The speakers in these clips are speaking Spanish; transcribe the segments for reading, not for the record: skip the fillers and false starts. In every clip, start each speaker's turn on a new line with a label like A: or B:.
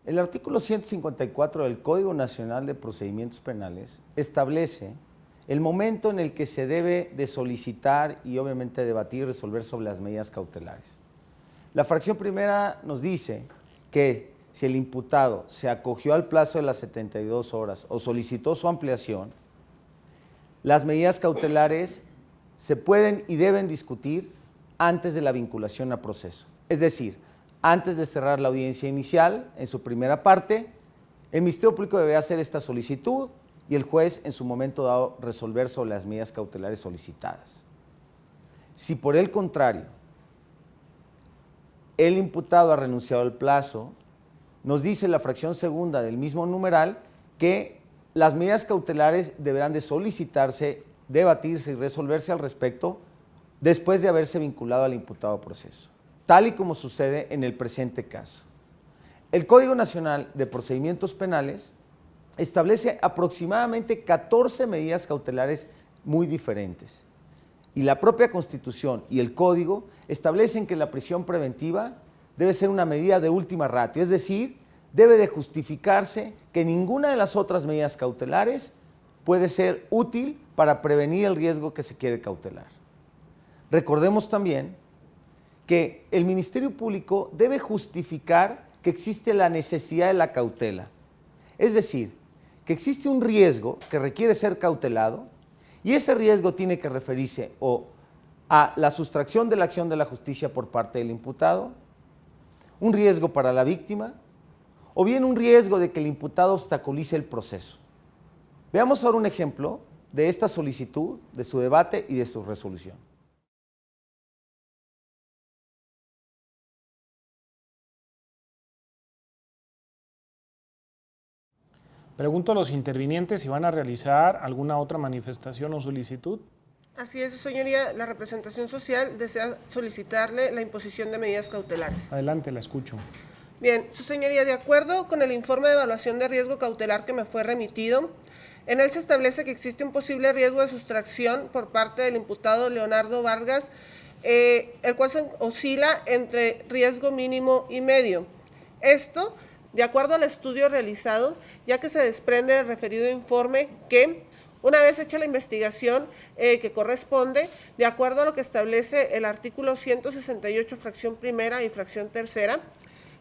A: El artículo 154 del Código Nacional de Procedimientos Penales establece el momento en el que se debe de solicitar y obviamente debatir y resolver sobre las medidas cautelares. La fracción primera nos dice que si el imputado se acogió al plazo de las 72 horas o solicitó su ampliación, las medidas cautelares se pueden y deben discutir antes de la vinculación a proceso. Es decir, antes de cerrar la audiencia inicial, en su primera parte, el Ministerio Público debe hacer esta solicitud y el juez en su momento dado resolver sobre las medidas cautelares solicitadas. Si por el contrario, el imputado ha renunciado al plazo, nos dice la fracción segunda del mismo numeral que las medidas cautelares deberán de solicitarse, debatirse y resolverse al respecto después de haberse vinculado al imputado a proceso, tal y como sucede en el presente caso. El Código Nacional de Procedimientos Penales establece aproximadamente 14 medidas cautelares muy diferentes. Y la propia Constitución y el Código establecen que la prisión preventiva debe ser una medida de última ratio, es decir, debe de justificarse que ninguna de las otras medidas cautelares puede ser útil para prevenir el riesgo que se quiere cautelar. Recordemos también que el Ministerio Público debe justificar que existe la necesidad de la cautela, es decir, que existe un riesgo que requiere ser cautelado y ese riesgo tiene que referirse o a la sustracción de la acción de la justicia por parte del imputado, un riesgo para la víctima o bien un riesgo de que el imputado obstaculice el proceso. Veamos ahora un ejemplo de esta solicitud, de su debate y de su resolución.
B: Pregunto a los intervinientes si van a realizar alguna otra manifestación o solicitud.
C: Así es, su señoría, la representación social desea solicitarle la imposición de medidas cautelares.
B: Adelante, la escucho.
C: Bien, su señoría, de acuerdo con el informe de evaluación de riesgo cautelar que me fue remitido, en él se establece que existe un posible riesgo de sustracción por parte del imputado Leonardo Vargas, el cual se oscila entre riesgo mínimo y medio. Esto, de acuerdo al estudio realizado, ya que se desprende del referido informe que, una vez hecha la investigación que corresponde, de acuerdo a lo que establece el artículo 168, fracción primera y fracción tercera,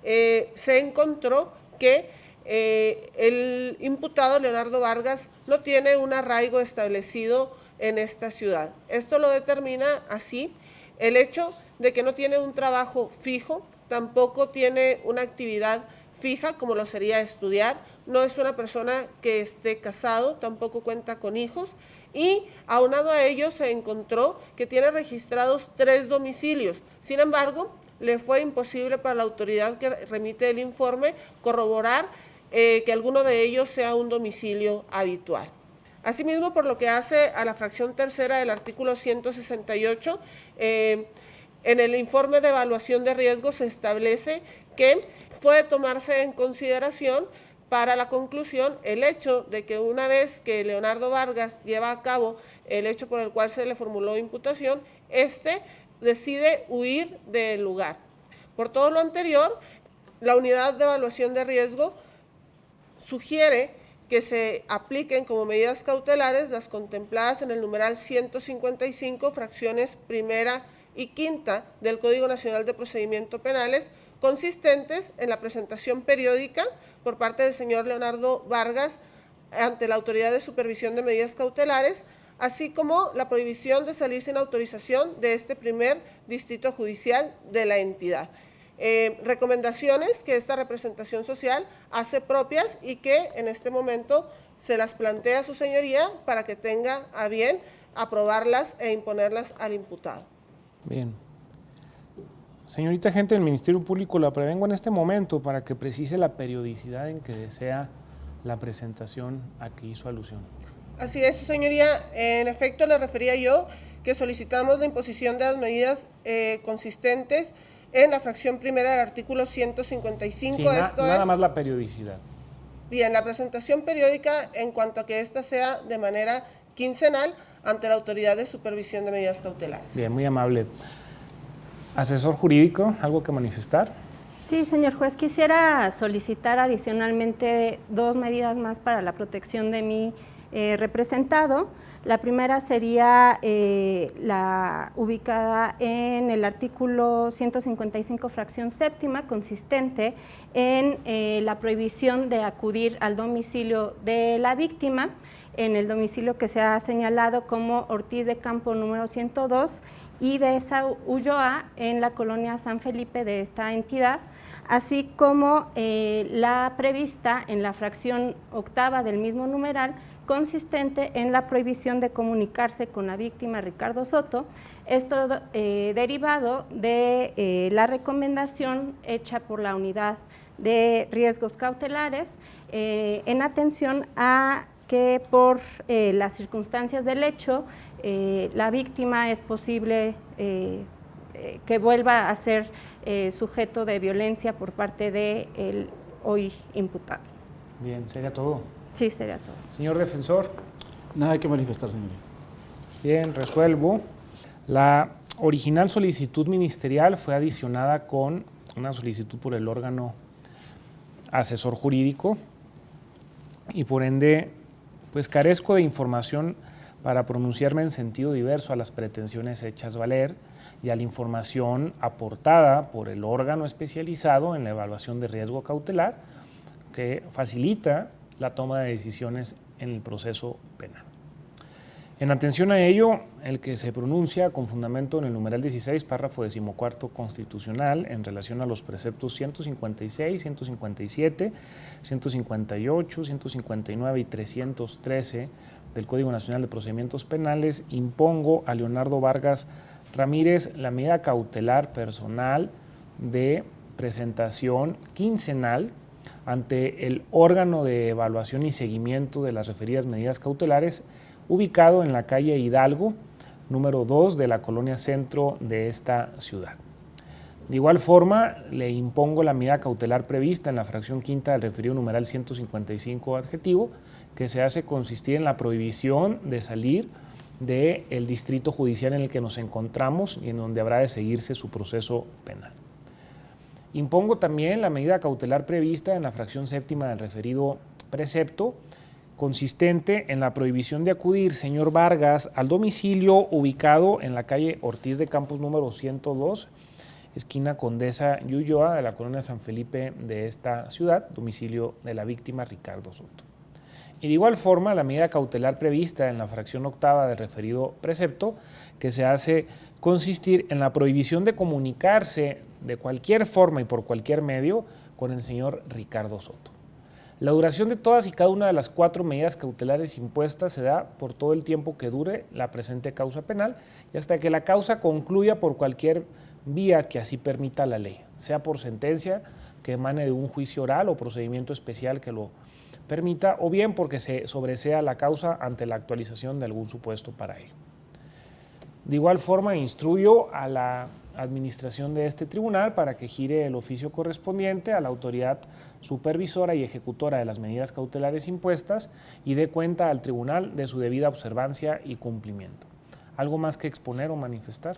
C: se encontró que el imputado Leonardo Vargas no tiene un arraigo establecido en esta ciudad. Esto lo determina así el hecho de que no tiene un trabajo fijo, tampoco tiene una actividad fija como lo sería estudiar, no es una persona que esté casado, tampoco cuenta con hijos y aunado a ello se encontró que tiene registrados 3 domicilios. Sin embargo, le fue imposible para la autoridad que remite el informe corroborar que alguno de ellos sea un domicilio habitual. Asimismo, por lo que hace a la fracción tercera del artículo 168, en el informe de evaluación de riesgo se establece que puede tomarse en consideración para la conclusión el hecho de que una vez que Leonardo Vargas lleva a cabo el hecho por el cual se le formuló imputación, decide huir del lugar. Por todo lo anterior, la unidad de evaluación de riesgo sugiere que se apliquen como medidas cautelares las contempladas en el numeral 155, fracciones primera y quinta del Código Nacional de Procedimientos Penales, consistentes en la presentación periódica por parte del señor Leonardo Vargas ante la Autoridad de Supervisión de Medidas Cautelares, así como la prohibición de salir sin autorización de este primer distrito judicial de la entidad. Recomendaciones que esta representación social hace propias y que en este momento se las plantea a su señoría para que tenga a bien aprobarlas e imponerlas al imputado.
B: Bien. Señorita agente del Ministerio Público, la prevengo en este momento para que precise la periodicidad en que desea la presentación a que hizo alusión.
C: Así es, su señoría. En efecto, le refería yo que solicitamos la imposición de las medidas consistentes en la fracción primera del artículo 155.
B: Sí, nada más la periodicidad.
C: Bien, la presentación periódica en cuanto a que ésta sea de manera quincenal ante la Autoridad de Supervisión de Medidas Cautelares.
B: Bien, muy amable. Asesor jurídico, ¿algo que manifestar?
D: Sí, señor juez, quisiera solicitar adicionalmente 2 medidas más para la protección de mi representado. La primera sería la ubicada en el artículo 155, fracción séptima, consistente en la prohibición de acudir al domicilio de la víctima, en el domicilio que se ha señalado como Ortiz de Campo número 102 y de esa Ulloa en la colonia San Felipe de esta entidad, así como la prevista en la fracción octava del mismo numeral, consistente en la prohibición de comunicarse con la víctima Ricardo Soto, esto derivado de la recomendación hecha por la Unidad de Riesgos Cautelares en atención a que por las circunstancias del hecho la víctima es posible que vuelva a ser sujeto de violencia por parte del hoy imputado.
B: Bien, ¿sería todo?
D: Sí, sería todo.
B: Señor defensor.
E: Nada que manifestar, señoría.
B: Bien, resuelvo. La original solicitud ministerial fue adicionada con una solicitud por el órgano asesor jurídico y por ende, pues carezco de información para pronunciarme en sentido diverso a las pretensiones hechas valer y a la información aportada por el órgano especializado en la evaluación de riesgo cautelar que facilita la toma de decisiones en el proceso penal. En atención a ello, el que se pronuncia con fundamento en el numeral 16, párrafo 14 constitucional, en relación a los preceptos 156, 157, 158, 159 y 313 del Código Nacional de Procedimientos Penales, impongo a Leonardo Vargas Ramírez la medida cautelar personal de presentación quincenal ante el órgano de evaluación y seguimiento de las referidas medidas cautelares ubicado en la calle Hidalgo, número 2 de la colonia centro de esta ciudad. De igual forma, le impongo la medida cautelar prevista en la fracción quinta del referido numeral 155 adjetivo, que se hace consistir en la prohibición de salir del distrito judicial en el que nos encontramos y en donde habrá de seguirse su proceso penal. Impongo también la medida cautelar prevista en la fracción séptima del referido precepto, consistente en la prohibición de acudir, señor Vargas, al domicilio ubicado en la calle Ortiz de Campos número 102, esquina Condesa y Ulloa de la colonia San Felipe de esta ciudad, domicilio de la víctima Ricardo Soto. Y de igual forma, la medida cautelar prevista en la fracción octava del referido precepto, que se hace consistir en la prohibición de comunicarse de cualquier forma y por cualquier medio con el señor Ricardo Soto. La duración de todas y cada una de las 4 medidas cautelares impuestas se da por todo el tiempo que dure la presente causa penal y hasta que la causa concluya por cualquier vía que así permita la ley, sea por sentencia que emane de un juicio oral o procedimiento especial que lo permita, o bien porque se sobresea la causa ante la actualización de algún supuesto para ello. De igual forma, instruyo a la administración de este tribunal para que gire el oficio correspondiente a la autoridad supervisora y ejecutora de las medidas cautelares impuestas y dé cuenta al tribunal de su debida observancia y cumplimiento. ¿Algo más que exponer o manifestar?